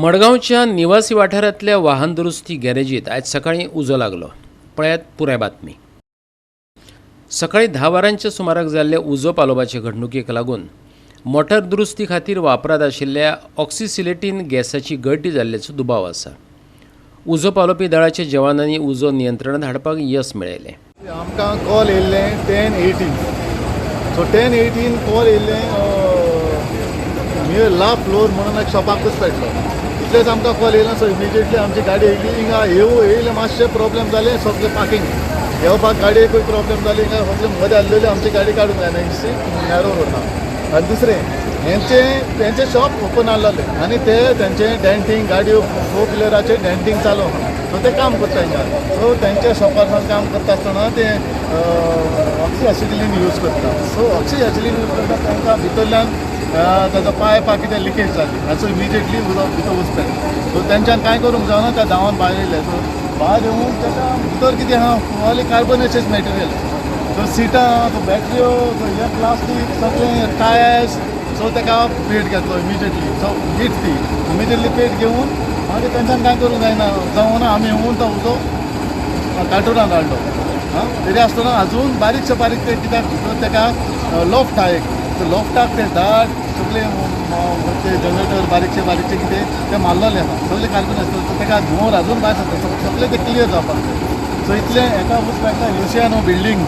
मडगावच्या निवासी वाठारातल्या वाहन दुरुस्ती गॅरेजीत आज सकाळी उजो लागलो। पळयात पुराय बातमी। सकाळी 10 वरांच्या सुमाराक जाल्ल्या उजो पालोवपाचे घडणुकेक लागून मोटार दुरुस्ती खातीर वापरात आशिल्ल्या ऑक्सिसिलेटीन गॅसाची गळती जाल्ल्याचो दुबाव आसा। उजो पालोवपी दळाच्या जवानांनी उजो नियंत्रणात हाडपाक यश मेळयलें। आमकां कॉल येयल्ले 10:18 सो 10:18 कॉल येयल्ले नियर ला फ्लोर म्हणून एक शॉपाकूच पेटलो। इतलेच आमकां कॉल येयलो सो इमिजिएटली आमची गाडी येयली। हिंगा येयले मातशें प्रॉब्लेम जालें सगळे पार्किंग येवपाक गाडयेकूय प्रॉब्लेम जाली। हिंगा सगळे मदें आसलेली आमची गाडी काडूंक जायना इतशी नॅरो रोड ना। आनी दुसरें तेंचे शॉप ओपन आसलेले आनी ते तेंचे डेंटींग गाडयो फोर व्हिलराचे डेंटींग चालू आहा सो ते काम करता हिंगा। सो तेंच्या शॉपार काम करता आसतना ते ऑक्सी एसिटिलीन यूज करता। सो ऑक्सी एसिटिलीन यूज करता तांकां भितरल्यान ताजो पायपा कितें लिकेज जाली सो इमिजिएटली उदक भितर वचपाक सो तेंच्यान कांय करूंक जावना। त्या धांवन भायर येयले। सो भायर येवन ताका भितर कितें आहा only कार्बनेशियस material so सिटां so बॅटऱ्यो so हे प्लास्टीक सगळें टायर्स सो ताका पेट घेतलो इमिजिएटली। सो हीट ती इमिजिएटली पेट घेवन मागीर तेंच्यान कांय करूंक जायना जावना। आमी येवन तो उदो काटोरान हाडलो तरी आसतना आजून बारीकशे बारीक ते कित्याक ताका लॉफ्ट आहा एक सो लॉफ्टाक ते धाड सगळे ते जनरेटर बारीकशे कितें ते मारलेले आहा सगळे कार्बन आसता सो ताका धुंवर आजून भायर सरता सगळे ते क्लियर जावपाक सो इतलें एका उजवाडला युसियानो बिल्डींग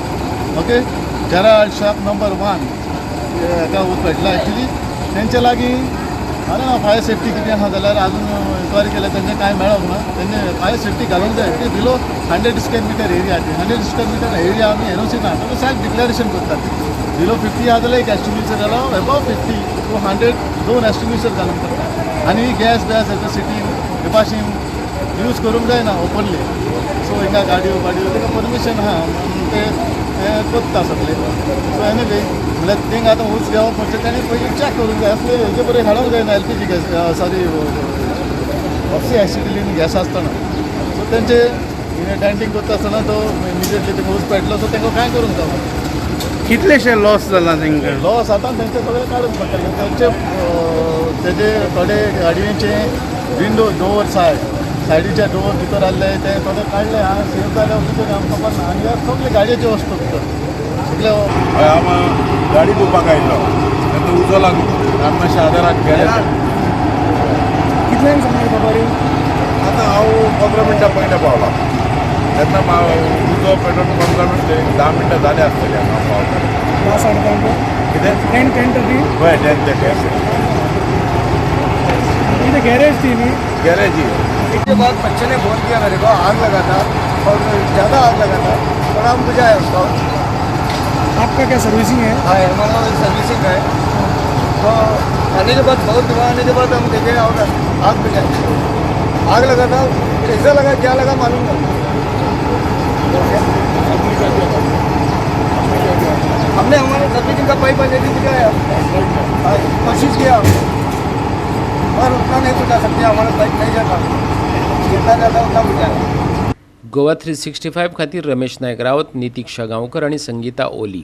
ओके जेराल्ड शॉप नंबर 1 एका उजवाडला एक्चुली तेंचे लागीं ना फायर सेफ्टी कितें आहा जाल्यार आजून इन्क्वायरी केल्यार तेंचे कांय मेळोंक ना। तेंचे फायर सेफ्टी घालूंक जाय की below 100 square metre area 100 square metre area आमी एनओसी ना तो सेल्फ डिक्लेरेशन करतात। बिलो 50 आहा जाल्यार एक एस्टिमेशन जालो अबाव 50 टू 100 2 एस्टिमेशन घालूंक पडटा। आनी गॅस इलेक्ट्रिसिटी हे भाशेन यूज करूंक जायना ओपनली। सो हिंगा गाडयो ताका परमिशन आहा ते करता सगळे। सो एनिवे म्हळ्यार थिंग आतां उंच घेवप म्हणजे ताणें पयलीं चॅक करूंक जाय असले हेजे बरें हाडूंक जायना LPG gas sorry oxy acetylene gas आसतना। सो तेंचे डेंटींग करता आसतना तो इमिजिएटली थिंगा उंच पेटलो सो तांकां कांय करूंक जावना। कितलेशे लॉस जाला तांकां? लॉस आतां तेंचे सगळे काडूंक पडटले तेजे थोडे गाडयेचे विंडो डोअर्स सायडीचे डोअर भितर आहले ते थोडे काडले हांगा सेफ जाले कितें आमकां खबर ना। आनी सगळे गाडयेचे वस्तू भितर सगळे आमी गाडी धुवपाक आयिल्लो तेन्ना उजो लागलो आमी मातशें आदाराक गेले। कितल्यांक सांगली खबर? आतां हांव 15 मिनटां पयलीं पावला तेन्ना उजो पेटोवन 15 मिनट 10 मिनटां जाले आसतली हांगा पावता। 10:30 कितें 10:30 हय 10:30 गैरेज थी नहीं गैरेज ही। इसके बाद बच्चे ने फोन किया मेरे को आग लगा था और ज़्यादा आग लगा था और हम बुझाया उसको। आपका क्या सर्विसिंग है? हाँ हमारा सर्विसिंग है। तो आने के बाद बहुत धुआं आने के बाद हम देखे और आग बुझाई। आग लगा था कैसा लगा क्या लगा मालूम नहीं। हमने हमारे सर्विसिंग का पाइप लेके दिखाया कोशिश किया और उतना नहीं बुझा सकते हमारा पाइप नहीं जाता जितना जाता उतना बुझाया। गोवा 365 खातीर रमेश नायक रावत, नितीक्षा गांवकर आणि संगीता ओली।